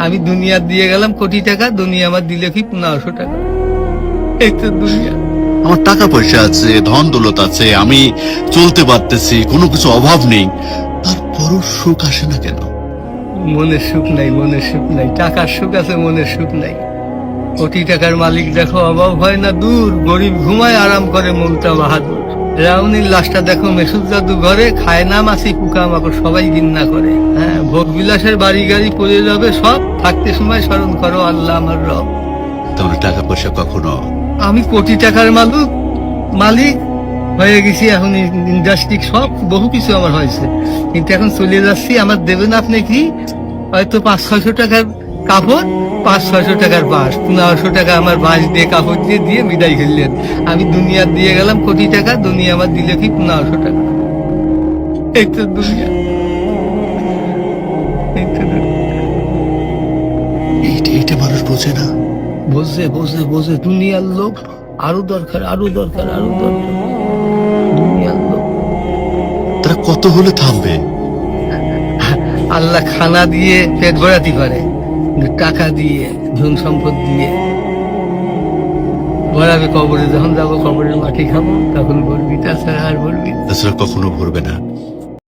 আমি দুনিয়া দিয়ে গেলাম কোটি টাকা, দুনিয়া আমার দিলে কি 1500 টাকা। এই তো দুনিয়া। আমার টাকা পয়সা আছে, ধন দৌলত আছে, আমি চলতে পারতেছি, কোনো কিছু অভাব নেই, তারপরও সুখ আসে না কেন? মনের সুখ নাই, মনের সুখ নাই। টাকার সুখ আছে, মনের সুখ নাই। কোটি টাকার মালিক দেখো অভাব হয় না দূর, গরিব ঘুমায় আরাম করে মনটা বাহাদুর। রাউনির লাশটা দেখো মেসুদ দাদু ঘরে, খায় না মাছি পোকা মাকড় সবাই ঘৃণা করে। হ্যাঁ, ভোগ বিলাসের বাড়ি গাড়ি পড়ে যাবে সব, থাকতে সময় স্মরণ করো আল্লাহ আমার রব। তোমার টাকা পয়সা কখনো আমি কোটি টাকার মালিক হয়ে গেছি, এখন ইন্ডাস্ট্রি সব বহু কিছু আমার হয়েছে, কিন্তু এখন চলে যাচ্ছি। আমার দেবেন আপনি কি হয়তো 500-600 টাকার কাপড়, 500-600 টাকার বাঁশ, 1500 টাকা আমার বাঁশ দিয়ে কাপড় দিয়ে বিদায় করলেন। আমি দুনিয়া দিয়ে গেলাম কোটি টাকা, দুনিয়া আমার দিলে কি 1500 টাকা। এই তো দুনিয়া, এই তো দুনিয়া। এইটা মানুষ বোঝে না। বোঝে বোঝে বোঝে, দুনিয়ার লোক আরো দরকার, আরো দরকার, আরো দরকার। দুনিয়ার লোক তারা কত হলে থামবে? আল্লাহ খানা দিয়ে পেট ভরাতে পারে, কিন্তু টাকা দিয়ে, ধন সম্পদ দিয়ে ভরাবে কবরে। যখন যাবো কবরের মাটি খাবো, তখন বলবি, তাছাড়া আর বলবি না। তাছাড়া কখনো ভরবে না।